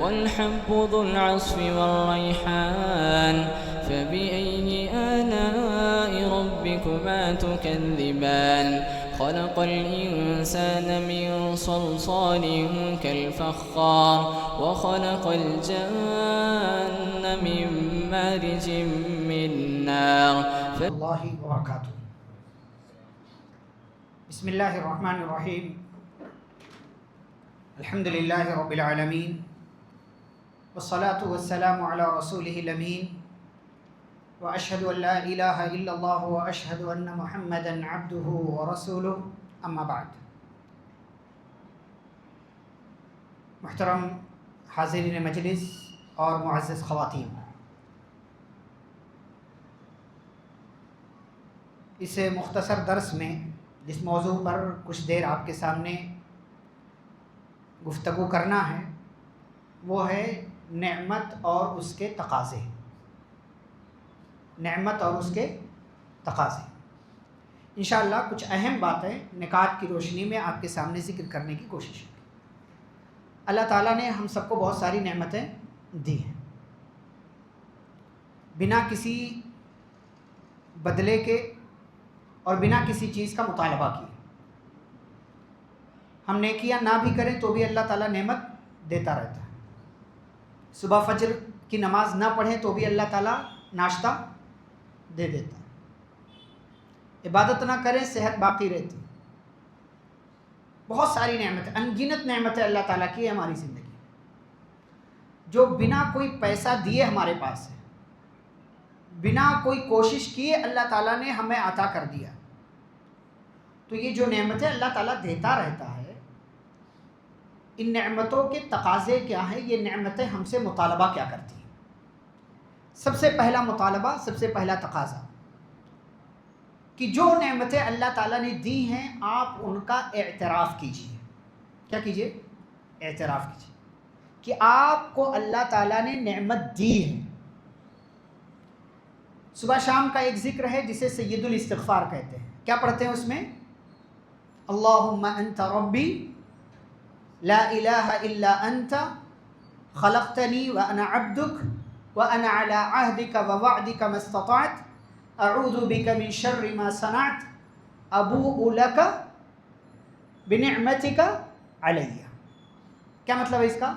والحب ذو العصف والريحان فبأي آلاء ربكما تكذبان خلق الإنسان من صلصال كالفخار وخلق الجن من مارج من نار اللہ وبرکاتہ۔ بسم اللہ الرحمن الرحیم، الحمد للہ رب العالمین، والصلاة والسلام علی رسولہ الامین، واشہد ان لا الہ الا اللہ واشہد ان محمدا عبدہ ورسولہ، اما بعد۔ محترم حاضرین مجلس اور معزز خواتین، اس مختصر درس میں جس موضوع پر کچھ دیر آپ کے سامنے گفتگو کرنا ہے وہ ہے نعمت اور اس کے تقاضے۔ نعمت اور اس کے تقاضے انشاءاللہ کچھ اہم باتیں نکات کی روشنی میں آپ کے سامنے ذکر کرنے کی کوشش ہے۔ اللہ تعالیٰ نے ہم سب کو بہت ساری نعمتیں دی ہیں، بنا کسی بدلے کے اور بنا کسی چیز کا مطالبہ کیے۔ ہم نیکیاں نہ بھی کریں تو بھی اللہ تعالیٰ نعمت دیتا رہتا ہے۔ صبح فجر کی نماز نہ پڑھیں تو بھی اللہ تعالیٰ ناشتہ دے دیتا ہے۔ عبادت نہ کریں صحت باقی رہتی۔ بہت ساری نعمتیں، ان گنت نعمتیں اللہ تعالیٰ کی ہے ہماری زندگی، جو بنا کوئی پیسہ دیے ہمارے پاس ہے، بنا کوئی کوشش کیے اللہ تعالیٰ نے ہمیں عطا کر دیا۔ تو یہ جو نعمتیں اللہ تعالیٰ دیتا رہتا ہے، ان نعمتوں کے تقاضے کیا ہیں؟ یہ نعمتیں ہم سے مطالبہ کیا کرتی ہیں؟ سب سے پہلا مطالبہ، سب سے پہلا تقاضا کہ جو نعمتیں اللہ تعالیٰ نے دی ہیں آپ ان کا اعتراف کیجیے۔ کیا کیجیے؟ اعتراف کیجیے کہ آپ کو اللہ تعالیٰ نے نعمت دی ہے۔ صبح شام کا ایک ذکر ہے جسے سید الاستغفار کہتے ہیں۔ کیا پڑھتے ہیں اس میں؟ اللہم انت ربی لا الہ الا انت خلقتنی وانا عبدک وانا علی عہدک ووعدک ما استطعت اعوذ بک من شر ما صنعت ابوء لک بنعمتک علی۔ کیا مطلب ہے اس کا؟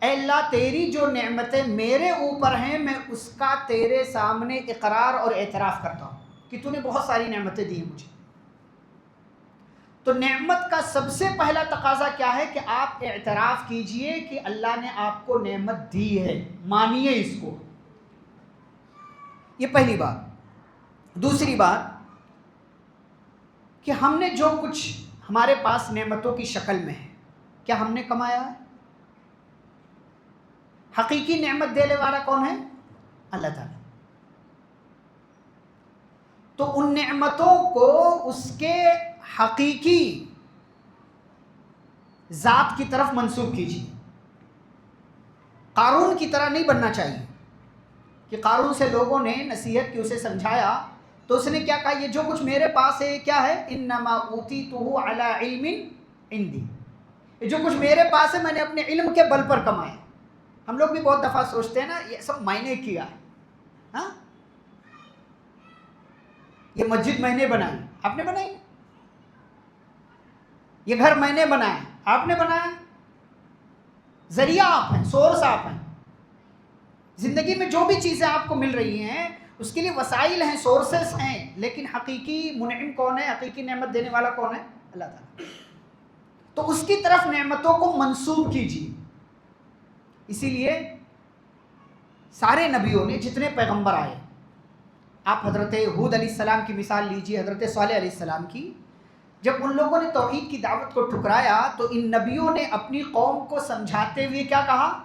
اے اللہ تیری جو نعمتیں میرے اوپر ہیں میں اس کا تیرے سامنے اقرار اور اعتراف کرتا ہوں کہ تو نے بہت ساری نعمتیں دی ہیں مجھے۔ تو نعمت کا سب سے پہلا تقاضا کیا ہے کہ آپ اعتراف کیجئے کہ اللہ نے آپ کو نعمت دی ہے، مانیے اس کو۔ یہ پہلی بات۔ دوسری بات کہ ہم نے جو کچھ ہمارے پاس نعمتوں کی شکل میں ہے، کیا ہم نے کمایا ہے؟ حقیقی نعمت دینے والا کون ہے؟ اللہ تعالیٰ۔ تو ان نعمتوں کو اس کے حقیقی ذات کی طرف منسوب کیجیے۔ قارون کی طرح نہیں بننا چاہیے کہ قارون سے لوگوں نے نصیحت کی، اسے سمجھایا تو اس نے کیا کہا؟ یہ جو کچھ میرے پاس ہے کیا ہے؟ انما اوتیتہ علی علم عندی، یہ جو کچھ میرے پاس ہے میں نے اپنے علم کے بل پر کمایا۔ ہم لوگ بھی بہت دفعہ سوچتے ہیں نا یہ سب میں نے کیا ہے، ہاں یہ مسجد میں نے بنائی، آپ نے بنائی؟ یہ گھر میں نے بنایا، آپ نے بنایا؟ ذریعہ آپ ہیں، سورس آپ ہیں۔ زندگی میں جو بھی چیزیں آپ کو مل رہی ہیں اس کے لیے وسائل ہیں، سورسز ہیں، لیکن حقیقی منعم کون ہے؟ حقیقی نعمت دینے والا کون ہے؟ اللہ تعالیٰ۔ تو اس کی طرف نعمتوں کو منسوب کیجیے۔ اسی لیے سارے نبیوں نے، جتنے پیغمبر آئے، آپ حضرت ہود علیہ السلام کی مثال لیجیے، حضرت صالح علیہ السلام کی، جب ان لوگوں نے توحید کی دعوت کو ٹھکرایا تو ان نبیوں نے اپنی قوم کو سمجھاتے ہوئے کیا کہا؟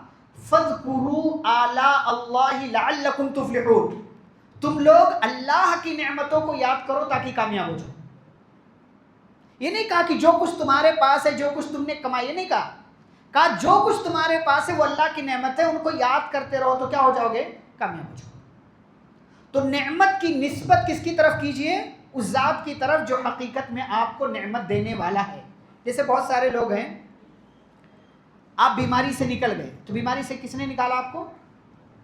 فَاذْكُرُوا آلَاءَ اللَّهِ لَعَلَّكُمْ تُفْلِحُونَ، تم لوگ اللہ کی نعمتوں کو یاد کرو تاکہ کامیاب ہو جاؤ۔ یہ نہیں کہا کہ جو کچھ تمہارے پاس ہے، جو کچھ تم نے کمایا، یہ نہیں کہا جو کچھ تمہارے پاس ہے وہ اللہ کی نعمت ہے، ان کو یاد کرتے رہو تو کیا ہو جاؤ گے؟ کامیاب ہو جاؤ۔ تو نعمت کی نسبت کس کی طرف کیجئے؟ اس ذات کی طرف جو حقیقت میں آپ کو نعمت دینے والا ہے۔ جیسے بہت سارے لوگ ہیں آپ بیماری سے نکل گئے تو بیماری سے کس نے نکالا آپ کو؟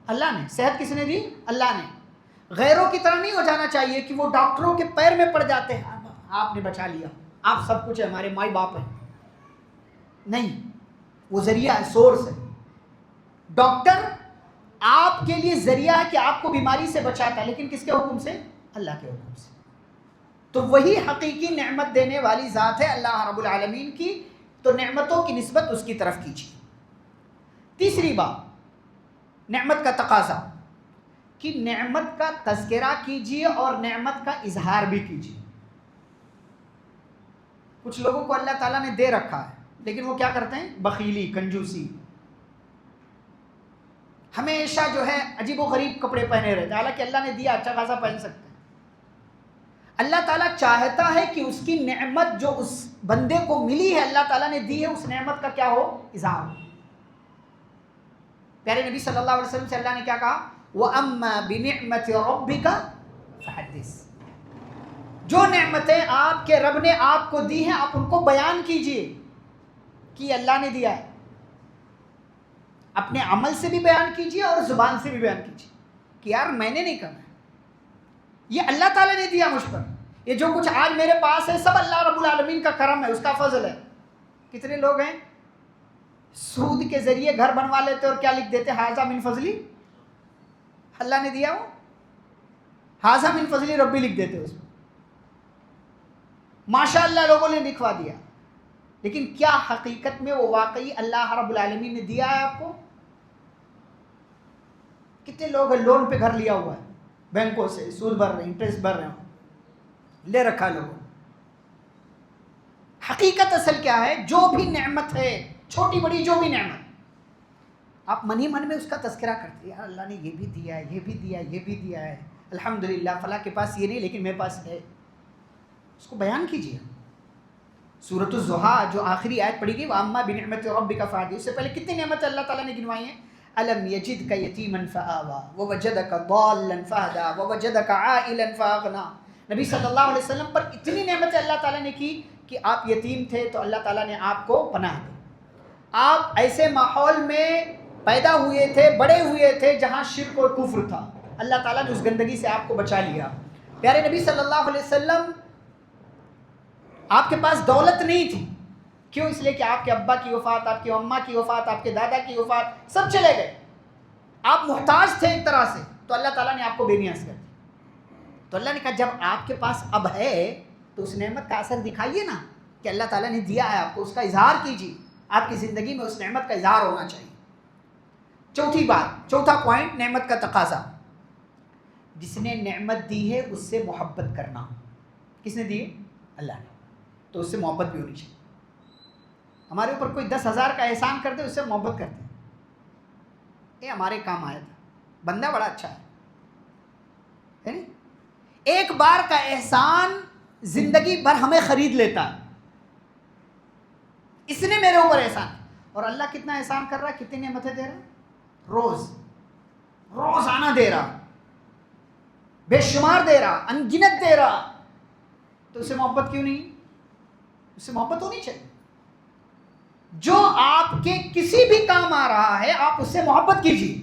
اللہ نے. صحت کس نے دی؟ اللہ نے. غیروں کی طرح نہیں ہو جانا چاہیے کہ وہ ڈاکٹروں کے پیر میں پڑ جاتے ہیں آپ نے بچا لیا, آپ سب کچھ ہے, ہمارے مائی باپ ہیں. نہیں, وہ ذریعہ ہے, سورس ہے. ڈاکٹر آپ کے لیے ذریعہ ہے کہ آپ کو بیماری سے بچاتا ہے, لیکن کس کے حکم سے؟ اللہ کے حکم سے. تو وہی حقیقی نعمت دینے والی ذات ہے اللہ رب العالمین کی, تو نعمتوں کی نسبت اس کی طرف کیجیے. تیسری بات, نعمت کا تقاضا کہ نعمت کا تذکرہ کیجیے اور نعمت کا اظہار بھی کیجیے. کچھ لوگوں کو اللہ تعالیٰ نے دے رکھا ہے لیکن وہ کیا کرتے ہیں؟ بخیلی, کنجوسی. ہمیشہ جو ہے عجیب و غریب کپڑے پہنے رہتے ہیں, حالانکہ اللہ نے دیا اچھا خاصا پہن سکتے ہیں. اللہ تعالیٰ چاہتا ہے کہ اس کی نعمت جو اس بندے کو ملی ہے, اللہ تعالیٰ نے دی ہے, اس نعمت کا کیا ہو؟ اظہار. پیارے نبی صلی اللہ علیہ وسلم سے اللہ نے کیا کہا؟ وَأَمَّا بِنِعْمَةِ رَبِّكَ فَحَدِّثْ. جو نعمتیں آپ کے رب نے آپ کو دی ہیں آپ ان کو بیان کیجئے کہ اللہ نے دیا ہے. اپنے عمل سے بھی بیان کیجئے اور زبان سے بھی بیان کیجئے کہ یار میں نے نہیں کرنا, یہ اللہ تعالیٰ نے دیا مجھ پر. یہ جو کچھ آج میرے پاس ہے سب اللہ رب العالمین کا کرم ہے, اس کا فضل ہے. کتنے لوگ ہیں سود کے ذریعے گھر بنوا لیتے اور کیا لکھ دیتے؟ ھذا من فضلی, اللہ نے دیا, وہ ھذا من فضلی ربی لکھ دیتے اس میں. ماشاء اللہ لوگوں نے لکھوا دیا, لیکن کیا حقیقت میں وہ واقعی اللہ رب العالمین نے دیا ہے آپ کو؟ کتنے لوگ ہیں لون پہ گھر لیا ہوا ہے, بینکوں سے سود بھر رہے ہیں, انٹرسٹ بھر رہے ہیں, لے رکھا لوگوں. حقیقت اصل کیا ہے؟ جو بھی نعمت ہے, چھوٹی بڑی جو بھی نعمت, آپ من ہی من میں اس کا تذکرہ کرتے ہیں, یار اللہ نے یہ بھی دیا ہے, یہ بھی دیا ہے, یہ بھی دیا ہے, الحمدللہ فلاں کے پاس یہ نہیں لیکن میرے پاس ہے. اس کو بیان کیجیے. سورۃ الضحیٰ جو آخری آیت پڑھی گئی, وَأَمَّا بِنِعْمَةِ رَبِّكَ فَحَدِّثْ, اس سے پہلے کتنی نعمتیں اللہ تعالیٰ نے گنوائی ہیں؟ أَلَمْ يَجِدْكَ يَتِيمًا فَآوَىٰ وَوَجَدَكَ ضَالًّا فَهَدَىٰ وَوَجَدَكَ عَائِلًا فَأَغْنَىٰ. نبی صلی اللہ علیہ وسلم پر اتنی نعمتیں اللہ تعالیٰ نے کی کہ آپ یتیم تھے تو اللہ تعالیٰ نے آپ کو پناہ دی. آپ ایسے ماحول میں پیدا ہوئے تھے, بڑے ہوئے تھے جہاں شرک اور کفر تھا, اللہ تعالیٰ نے اس گندگی سے آپ کو بچا لیا. پیارے نبی صلی اللہ علیہ وسلم آپ کے پاس دولت نہیں تھی, کیوں؟ اس لیے کہ آپ کے ابا کی وفات, آپ کی اماں کی وفات, آپ کے دادا کی وفات, سب چلے گئے. آپ محتاج تھے ایک طرح سے, تو اللہ تعالیٰ نے آپ کو بے نیاز کر دیا. تو اللہ نے کہا جب آپ کے پاس اب ہے تو اس نعمت کا اثر دکھائیے نا کہ اللہ تعالیٰ نے دیا ہے آپ کو, اس کا اظہار کیجیے. آپ کی زندگی میں اس نعمت کا اظہار ہونا چاہیے. چوتھی بات, چوتھا پوائنٹ, نعمت کا تقاضا. جس نے نعمت دی ہے اس سے محبت کرنا. کس نے دی ہے؟ اللہ نے. تو اس سے محبت بھی ہونی چاہیے. ہمارے اوپر کوئی 10,000 کا احسان کر دے, اس سے محبت کرتے ہیں, یہ ہمارے کام آیا تھا, بندہ بڑا اچھا ہے نہیں. ایک بار کا احسان زندگی بھر ہمیں خرید لیتا ہے. اس نے میرے اوپر احسان, اور اللہ کتنا احسان کر رہا ہے, کتنی نعمتیں دے رہا ہے, روزانہ دے رہا, بے شمار دے رہا, انگنت دے رہا. تو اس سے محبت کیوں نہیں؟ اس سے محبت ہونی چاہیے. جو آپ کے کسی بھی کام آ رہا ہے آپ اس سے محبت کیجیے.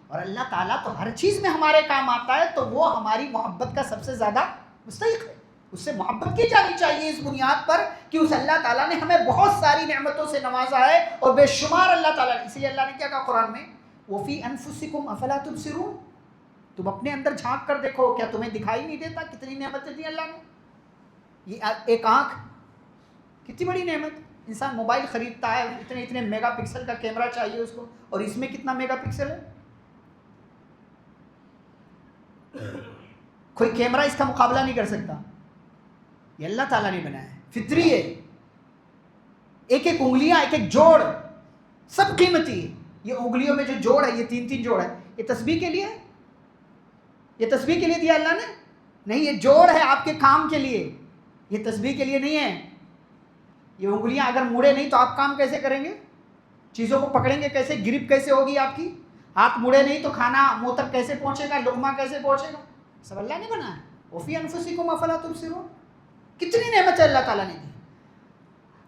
اور اللہ تعالیٰ تو ہر چیز میں ہمارے کام آتا ہے, تو وہ ہماری محبت کا سب سے زیادہ مستحق ہے. اس سے محبت کی جانی چاہیے اس بنیاد پر کہ اس اللہ تعالیٰ نے ہمیں بہت ساری نعمتوں سے نوازا ہے, اور بے شمار اللہ تعالیٰ نے. اس لیے اللہ نے کیا کہا قرآن میں, وَفِي أَنفُسِكُمْ أَفَلَا تُبْصِرُونَ. تم اپنے اندر جھانک کر دیکھو, کیا تمہیں دکھائی نہیں دیتا کتنی نعمتیں دی اللہ نے. یہ ایک آنکھ کتنی بڑی نعمت. انسان موبائل خریدتا ہے, اتنے میگا پکسل کا کیمرہ چاہیے اس کو, اور اس میں کتنا میگا پکسل ہے, کوئی کیمرہ اس کا مقابلہ نہیں کر سکتا. یہ اللہ تعالیٰ نے بنایا ہے, فطری ہے. ایک ایک انگلیاں, ایک ایک جوڑ, سب قیمتی ہے. یہ انگلیوں میں جو جوڑ ہے, یہ 3 جوڑ ہے, یہ تسبیح کے لیے ہے. یہ تسبیح کے لیے دیا اللہ نے نہیں, یہ جوڑ ہے آپ کے کام کے لیے, یہ تسبیح کے لیے نہیں ہے. یہ انگلیاں اگر مڑے نہیں تو آپ کام کیسے کریں گے, چیزوں کو پکڑیں گے کیسے, گرپ کیسے ہوگی آپ کی, ہاتھ مڑے نہیں تو کھانا منہ تک کیسے پہنچے گا, لقمہ کیسے پہنچے گا. سب اللہ نے بنایا. وَفِي أَنفُسِكُمْ أَفَلَا تُبْصِرُونَ. کتنی نعمت اللہ تعالیٰ نے دی.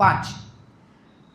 5।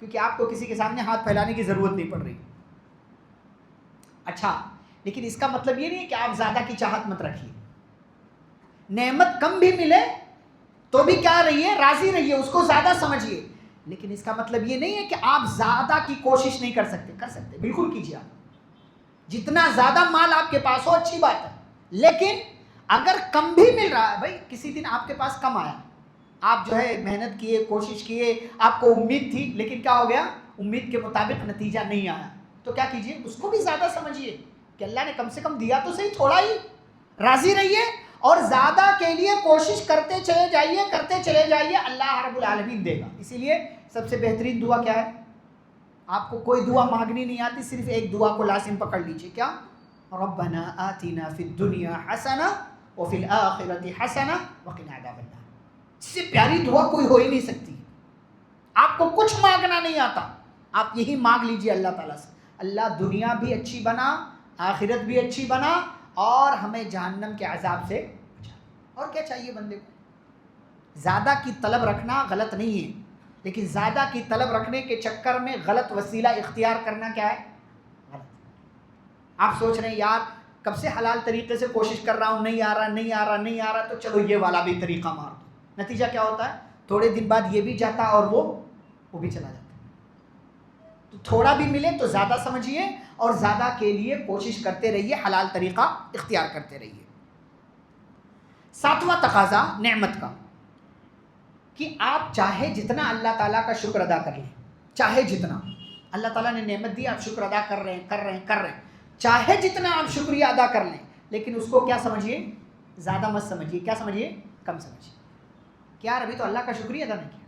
کیونکہ آپ کو کسی کے سامنے ہاتھ پھیلانے کی ضرورت نہیں پڑ رہی. اچھا لیکن اس کا مطلب یہ نہیں ہے کہ آپ زیادہ کی چاہت مت رکھیے. نعمت کم بھی ملے تو بھی کیا رہیے, راضی رہیے, اس کو زیادہ سمجھیے. لیکن اس کا مطلب یہ نہیں ہے کہ آپ زیادہ کی کوشش نہیں کر سکتے. کر سکتے, بالکل کیجیے. آپ جتنا زیادہ مال آپ کے پاس ہو اچھی بات ہے, لیکن اگر کم بھی مل رہا ہے, بھائی کسی دن آپ کے پاس کم آیا, آپ جو ہے محنت کیے, کوشش کیے, آپ کو امید تھی, لیکن کیا ہو گیا, امید کے مطابق نتیجہ نہیں آیا, تو کیا کیجیے, اس کو بھی زیادہ سمجھیے کہ اللہ نے کم سے کم دیا تو صحیح, تھوڑا ہی, راضی رہیے اور زیادہ کے لیے کوشش کرتے چلے جائیے, اللہ رب العالمین دے گا. اسی لیے سب سے بہترین دعا کیا ہے, آپ کو کوئی دعا مانگنی نہیں آتی, صرف ایک دعا کو لازم پکڑ لیجیے. کیا؟ ربنا آتنا فی الدنیا حسنہ وفی الآخرۃ حسنہ وقنا عذاب النار. اس سے پیاری دعا کوئی ہو ہی نہیں سکتی. آپ کو کچھ مانگنا نہیں آتا, آپ یہی مانگ لیجیے اللہ تعالیٰ سے, اللہ دنیا بھی اچھی بنا, آخرت بھی اچھی بنا, اور ہمیں جہنم کے عذاب سے بچا. اور کیا چاہیے بندے کو؟ زیادہ کی طلب رکھنا غلط نہیں ہے, لیکن زیادہ کی طلب رکھنے کے چکر میں غلط وسیلہ اختیار کرنا کیا ہے, غلط. آپ سوچ رہے ہیں یار کب سے حلال طریقے سے کوشش کر رہا ہوں, نہیں آ رہا, تو چلو یہ والا بھی طریقہ مار دو. نتیجہ کیا ہوتا ہے, تھوڑے دن بعد یہ بھی جاتا اور وہ بھی چلا جاتا. تو تھوڑا بھی ملے تو زیادہ سمجھیے اور زیادہ کے لیے کوشش کرتے رہیے, حلال طریقہ اختیار کرتے رہیے. 7واں تقاضا نعمت کا, کہ آپ چاہے جتنا اللہ تعالیٰ کا شکر ادا کر لیں, چاہے جتنا اللہ تعالیٰ نے نعمت دی, آپ شکر ادا کر رہے ہیں, چاہے جتنا آپ شکریہ ادا کر لیں, لیکن اس کو کیا سمجھیے, زیادہ مت سمجھیے. کیا سمجھیے, کم سمجھیے. کیا ابھی تو اللہ کا شکریہ ادا نہیں کیا.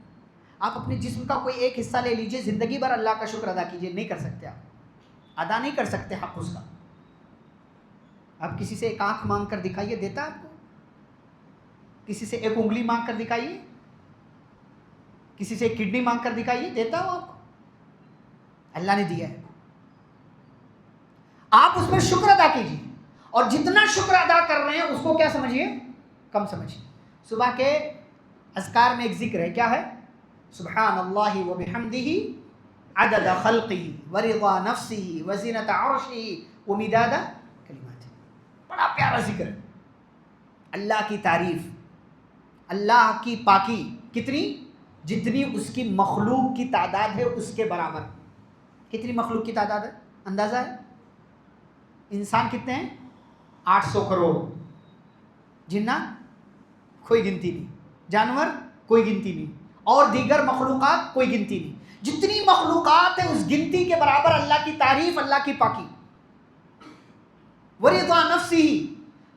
آپ اپنے جسم کا کوئی ایک حصہ لے لیجئے, زندگی بھر اللہ کا شکر ادا کیجئے, نہیں کر سکتے, آپ ادا نہیں کر سکتے حق اس کا. آپ کسی سے ایک آنکھ مانگ کر دکھائیے, دیتا آپ کو. کسی سے ایک انگلی مانگ کر دکھائیے, کسی سے ایک کڈنی مانگ کر دکھائیے, دیتا ہو آپ کو. اللہ نے دیا ہے, آپ اس پر شکر ادا کیجیے, اور جتنا شکر ادا کر رہے ہیں اس کو کیا سمجھیے, کم سمجھیے. صبح کے اذکار میں ایک ذکر ہے, کیا ہے, سبحان اللہ وبحمدہ عدد خلقہ ورضا نفسہ وزینۃ عرشہ ومداد کلماتہ. بڑا پیارا ذکر ہے. اللہ کی تعریف, اللہ کی پاکی کتنی, جتنی اس کی مخلوق کی تعداد ہے اس کے برابر. کتنی مخلوق کی تعداد ہے, اندازہ ہے؟ انسان کتنے ہیں, 800 کروڑ. جنات کوئی گنتی نہیں, جانور کوئی گنتی نہیں, اور دیگر مخلوقات کوئی گنتی نہیں. جتنی مخلوقات ہیں اس گنتی کے برابر اللہ کی تعریف, اللہ کی پاکی. ورضا نفسہ,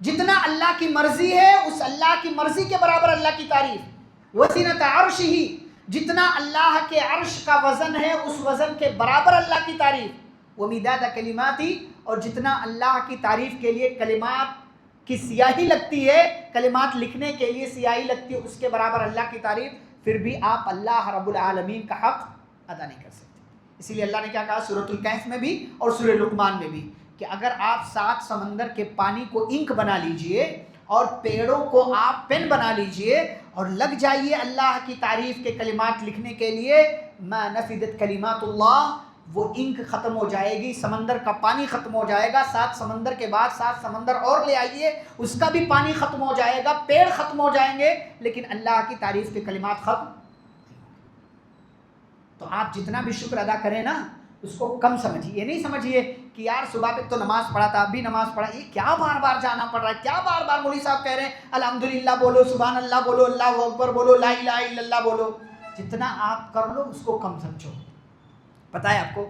جتنا اللہ کی مرضی ہے اس اللہ کی مرضی کے برابر اللہ کی تعریف. وزینۃ عرشہ, جتنا اللہ کے عرش کا وزن ہے اس وزن کے برابر اللہ کی تعریف. ومداد کلماتی, اور جتنا اللہ کی تعریف کے لیے کلمات کی سیاہی لگتی ہے, کلمات لکھنے کے لیے سیاہی لگتی ہے, اس کے برابر اللہ کی تعریف. پھر بھی آپ اللہ رب العالمین کا حق ادا نہیں کر سکتے. اسی لیے اللہ نے کیا کہا سورۃ الکہف میں بھی اور سورہ لقمان میں بھی, کہ اگر آپ 7 سمندر کے پانی کو انک بنا لیجئے اور پیڑوں کو آپ پین بنا لیجئے اور لگ جائیے اللہ کی تعریف کے کلمات لکھنے کے لیے, ما نفدت کلمات اللہ, وہ انک ختم ہو جائے گی, سمندر کا پانی ختم ہو جائے گا. 7 سمندر کے بعد 7 سمندر اور لے آئیے, اس کا بھی پانی ختم ہو جائے گا, پیڑ ختم ہو جائیں گے, لیکن اللہ کی تعریف کے کلمات ختم. تو آپ جتنا بھی شکر ادا کریں نا اس کو کم سمجھیے. یہ نہیں سمجھیے کہ یار صبح پہ تو نماز پڑھا تھا, اب بھی نماز پڑھا, یہ کیا بار بار جانا پڑ رہا ہے, کیا بار بار مولوی صاحب کہہ رہے ہیں الحمدللہ بولو, سبحان اللہ بولو, اللہ اکبر بولو, لا الہ الا اللہ بولو. جتنا آپ کر لو اس کو کم سمجھو. پتہ ہے آپ کو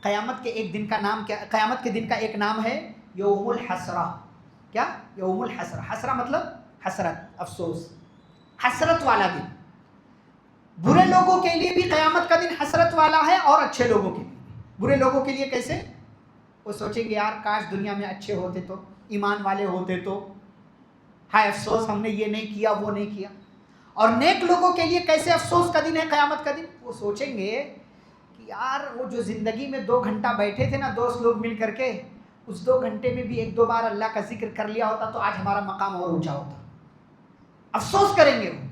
قیامت کے ایک دن کا نام کیا, قیامت کے دن کا ایک نام ہے یوم الحسرہ. کیا, یوم الحسرہ. حسرہ مطلب حسرت, افسوس, حسرت والا دن. برے لوگوں کے لیے بھی قیامت کا دن حسرت والا ہے, اور اچھے لوگوں کے لیے. برے لوگوں کے لیے کیسے, وہ سوچیں گے یار کاش دنیا میں اچھے ہوتے تو, ایمان والے ہوتے تو, ہائے افسوس ہم نے یہ نہیں کیا وہ نہیں کیا. اور نیک لوگوں کے لیے کیسے افسوس کا دن ہے قیامت کا دن, وہ سوچیں گے کہ یار وہ جو زندگی میں 2 گھنٹہ بیٹھے تھے نا دوست لوگ مل کر کے, اس 2 گھنٹے میں بھی 1-2 بار اللہ کا ذکر کر لیا ہوتا تو آج ہمارا مقام اور اونچا ہوتا. افسوس کریں گے وہ.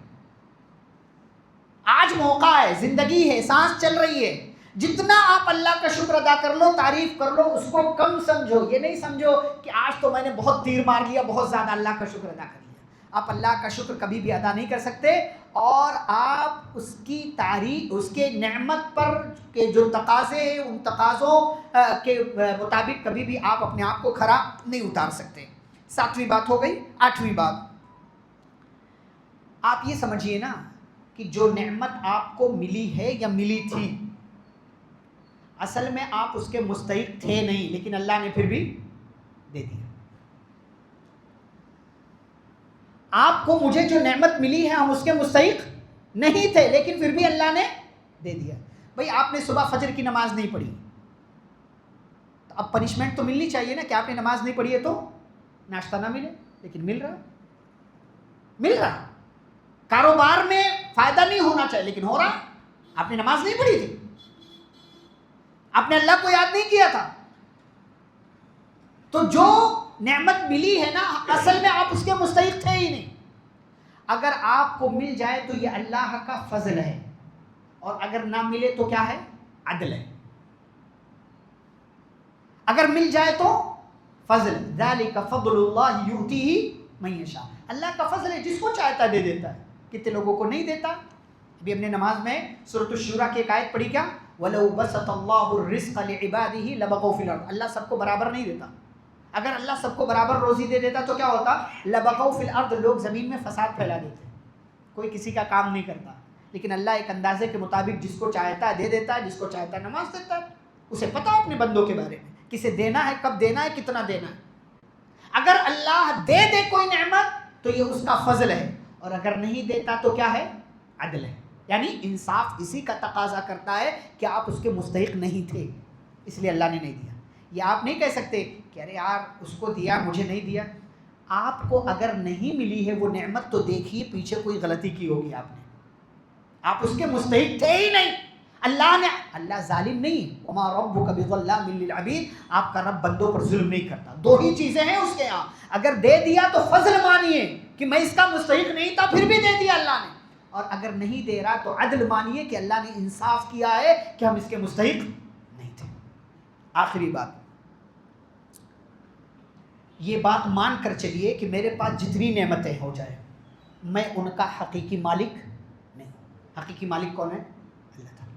آج موقع ہے, زندگی ہے, سانس چل رہی ہے, جتنا آپ اللہ کا شکر ادا کر لو، تعریف کر لو، اس کو کم سمجھو. یہ نہیں سمجھو کہ آج تو میں نے بہت تیر مار لیا، بہت زیادہ اللہ کا شکر ادا کر لیا. آپ اللہ کا شکر کبھی بھی ادا نہیں کر سکتے، اور آپ اس کی تعریف، اس کے نعمت پر کے جو تقاضے ہیں ان تقاضوں کے مطابق کبھی بھی آپ اپنے آپ کو کھرا نہیں اتار سکتے. 7ویں بات ہو گئی. 8ویں بات، آپ یہ سمجھیے نا کہ جو نعمت آپ کو ملی ہے یا ملی تھی، اصل میں آپ اس کے مستحق تھے نہیں، لیکن اللہ نے پھر بھی دے دیا. آپ کو، مجھے جو نعمت ملی ہے ہم اس کے مستحق نہیں تھے، لیکن پھر بھی اللہ نے دے دیا. بھئی آپ نے صبح فجر کی نماز نہیں پڑھی، تو اب پنشمنٹ تو ملنی چاہیے نا، کہ آپ نے نماز نہیں پڑھی ہے تو ناشتہ نہ ملے، لیکن مل رہا. کاروبار میں فائدہ نہیں ہونا چاہیے، لیکن ہو رہا. آپ نے نماز نہیں پڑھی تھی، آپ نے اللہ کو یاد نہیں کیا تھا. تو جو نعمت ملی ہے نا، اصل میں آپ اس کے مستحق تھے ہی نہیں. اگر آپ کو مل جائے تو یہ اللہ کا فضل ہے، اور اگر نہ ملے تو کیا ہے؟ عدل ہے. اگر مل جائے تو فضل، ذالک فضل اللہ یؤتیہ من یشاء. اللہ کا فضل ہے، جس کو چاہتا دے دیتا ہے. کتنے لوگوں کو نہیں دیتا. ابھی ہم نے نماز میں سورۃ الشورى کی ایک آیت پڑھی، کیا؟ وَلَوْ بَسَطَ اللَّهُ الرِّزْقَ لِعِبَادِهِ لَبَغَوْا فِي الْأَرْضِ. اللہ سب کو برابر نہیں دیتا. اگر اللہ سب کو برابر روزی دے دیتا تو کیا ہوتا؟ لَبَغَوْا فِي الْأَرْضِ. لوگ زمین میں فساد پھیلا دیتے، کوئی کسی کا کام نہیں کرتا. لیکن اللہ ایک اندازے کے مطابق جس کو چاہتا ہے دے دیتا ہے، جس کو چاہتا ہے نماز دیتا ہے. اسے پتا ہے اپنے بندوں کے بارے میں، کسے دینا ہے، کب دینا ہے، کتنا دینا ہے. اگر اللہ دے دے کوئی نعمت تو یہ اس کا فضل ہے، اور اگر نہیں دیتا تو کیا ہے؟ عدل ہے. یعنی انصاف اسی کا تقاضا کرتا ہے کہ آپ اس کے مستحق نہیں تھے، اس لیے اللہ نے نہیں دیا. یہ آپ نہیں کہہ سکتے کہ ارے یار اس کو دیا مجھے نہیں دیا. آپ کو اگر نہیں ملی ہے وہ نعمت تو دیکھیے پیچھے کوئی غلطی کی ہوگی آپ نے، آپ اس کے مستحق تھے ہی نہیں. اللہ ظالم نہیں. وما ربک بظلام للعبید. آپ کا رب بندوں پر ظلم نہیں کرتا. 2 ہی چیزیں ہیں اس کے یہاں. اگر دے دیا تو فضل مانیے کہ میں اس کا مستحق نہیں تھا، پھر بھی دے دیا اللہ نے. اور اگر نہیں دے رہا تو عدل مانیے کہ اللہ نے انصاف کیا ہے کہ ہم اس کے مستحق نہیں تھے. آخری بات، یہ بات مان کر چلیے کہ میرے پاس جتنی نعمتیں ہو جائے میں ان کا حقیقی مالک نہیں ہوں. حقیقی مالک کون ہے؟ اللہ تعالیٰ،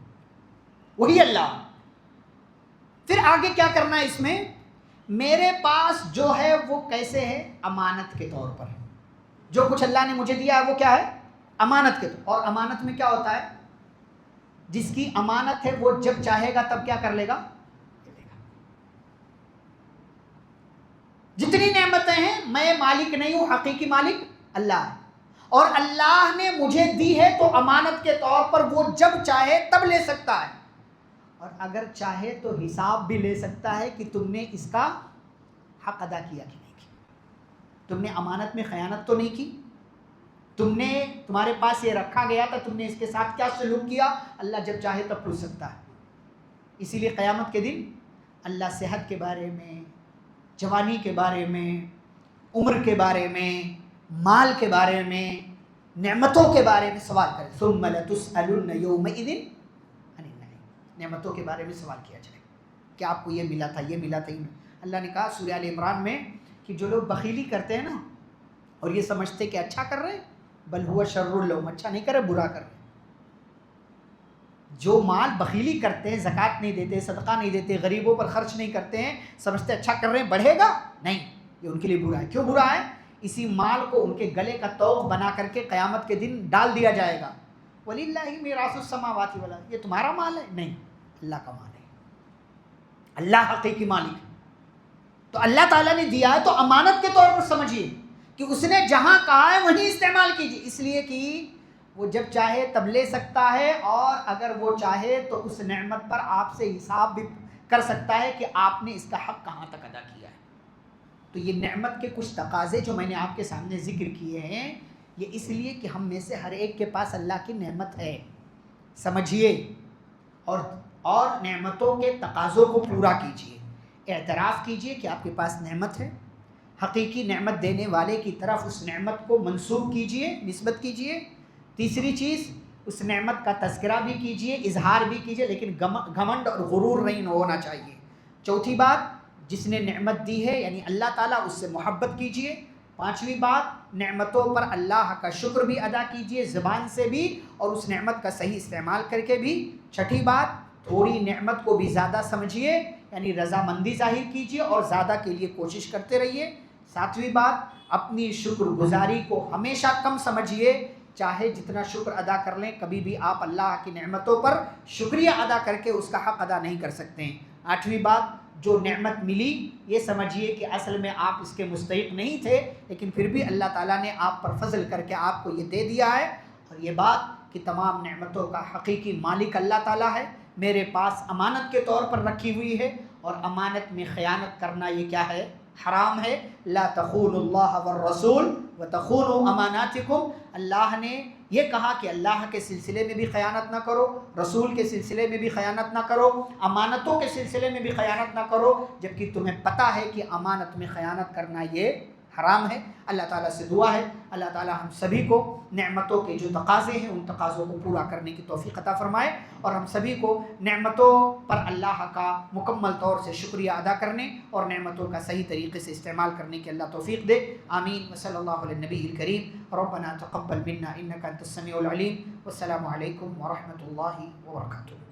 وہی اللہ. پھر آگے کیا کرنا ہے اس میں؟ میرے پاس جو ہے وہ کیسے ہے؟ امانت کے طور پر. جو کچھ اللہ نے مجھے دیا ہے وہ کیا ہے؟ امانت کے طور. اور امانت میں کیا ہوتا ہے؟ جس کی امانت ہے وہ جب چاہے گا تب کیا کر لے گا؟ جتنی نعمتیں ہیں میں مالک نہیں ہوں، حقیقی مالک اللہ ہے. اور اللہ نے مجھے دی ہے تو امانت کے طور پر وہ جب چاہے تب لے سکتا ہے، اور اگر چاہے تو حساب بھی لے سکتا ہے کہ تم نے اس کا حق ادا کیا کہ نہیں کیا. تم نے امانت میں خیانت تو نہیں کی، تمہارے پاس یہ رکھا گیا تھا، تم نے اس کے ساتھ کیا سلوک کیا. اللہ جب چاہے تب پوچھ سکتا ہے. اسی لیے قیامت کے دن اللہ صحت کے بارے میں، جوانی کے بارے میں، عمر کے بارے میں، مال کے بارے میں، نعمتوں کے بارے میں سوال کرے. ثم لتسألن یومئذ عن النعیم. نعمتوں کے بارے میں سوال کیا جائے کہ آپ کو یہ ملا تھا، یہ ملا تھا. اللہ نے کہا سورہ آل عمران میں کہ جو لوگ بخیلی کرتے ہیں نا اور یہ سمجھتے کہ اچھا کر رہے ہیں، بل ہوا شر لہم، اچھا نہیں کر رہے، برا کر رہے. جو مال بخیلی کرتے ہیں، زکوٰۃ نہیں دیتے، صدقہ نہیں دیتے، غریبوں پر خرچ نہیں کرتے ہیں، سمجھتے اچھا کر رہے ہیں، بڑھے گا، نہیں، یہ ان کے لیے برا ہے. کیوں برا ہے؟ اسی مال کو ان کے گلے کا طوق بنا کر کے قیامت کے دن ڈال دیا جائے گا. وَلِلَّهِ مِيرَاثُ السَّمَاوَاتِ وَالْأَرْضِ. یہ تمہارا مال ہے؟ نہیں، اللہ کا مال ہے. اللہ حقیقی مالک ہے. تو اللہ تعالیٰ نے دیا ہے تو امانت کے طور پر سمجھیے کہ اس نے جہاں کہا ہے وہیں استعمال کیجیے، اس لیے کہ وہ جب چاہے تب لے سکتا ہے، اور اگر وہ چاہے تو اس نعمت پر آپ سے حساب بھی کر سکتا ہے کہ آپ نے اس کا حق کہاں تک ادا کیا ہے. تو یہ نعمت کے کچھ تقاضے جو میں نے آپ کے سامنے ذکر کیے ہیں، یہ اس لیے کہ ہم میں سے ہر ایک کے پاس اللہ کی نعمت ہے، سمجھیے، اور نعمتوں کے تقاضوں کو پورا کیجیے. اعتراف کیجیے کہ آپ کے پاس نعمت ہے، حقیقی نعمت دینے والے کی طرف اس نعمت کو منسوب کیجیے، نسبت کیجیے. تیسری چیز، اس نعمت کا تذکرہ بھی کیجئے، اظہار بھی کیجئے، لیکن گھمنڈ اور غرور نہیں ہونا چاہیے۔ چوتھی بات، جس نے نعمت دی ہے یعنی اللہ تعالیٰ، اس سے محبت کیجئے۔ پانچویں بات، نعمتوں پر اللہ کا شکر بھی ادا کیجئے، زبان سے بھی اور اس نعمت کا صحیح استعمال کر کے بھی۔ چھٹی بات، تھوڑی نعمت کو بھی زیادہ سمجھیے، یعنی رضامندی ظاہر کیجئے اور زیادہ کے لیے کوشش کرتے رہیے۔ ساتویں بات، اپنی شکر گزاری کو ہمیشہ کم سمجھیے، چاہے جتنا شکر ادا کر لیں، کبھی بھی آپ اللہ کی نعمتوں پر شکریہ ادا کر کے اس کا حق ادا نہیں کر سکتے ہیں۔ آٹھویں بات، جو نعمت ملی یہ سمجھیے کہ اصل میں آپ اس کے مستحق نہیں تھے، لیکن پھر بھی اللہ تعالیٰ نے آپ پر فضل کر کے آپ کو یہ دے دیا ہے۔ اور یہ بات کہ تمام نعمتوں کا حقیقی مالک اللہ تعالیٰ ہے، میرے پاس امانت کے طور پر رکھی ہوئی ہے، اور امانت میں خیانت کرنا یہ کیا ہے؟ حرام ہے۔ لا تخونوا اللہ والرسول وتخونوا اماناتکم، اللہ نے یہ کہا کہ اللہ کے سلسلے میں بھی خیانت نہ کرو، رسول کے سلسلے میں بھی خیانت نہ کرو، امانتوں کے سلسلے میں بھی خیانت نہ کرو، جبکہ تمہیں پتہ ہے کہ امانت میں خیانت کرنا یہ حرام ہے۔ اللہ تعالیٰ سے دعا ہے اللہ تعالیٰ ہم سبھی کو نعمتوں کے جو تقاضے ہیں ان تقاضوں کو پورا کرنے کی توفیق عطا فرمائے، اور ہم سبھی کو نعمتوں پر اللہ کا مکمل طور سے شکریہ ادا کرنے اور نعمتوں کا صحیح طریقے سے استعمال کرنے کی اللہ توفیق دے۔ آمین وصلی اللہ علی النبی الکریم۔ ربنا تقبل منا انک انت السمیع العلیم، والسلام علیکم ورحمۃ اللہ وبرکاتہ۔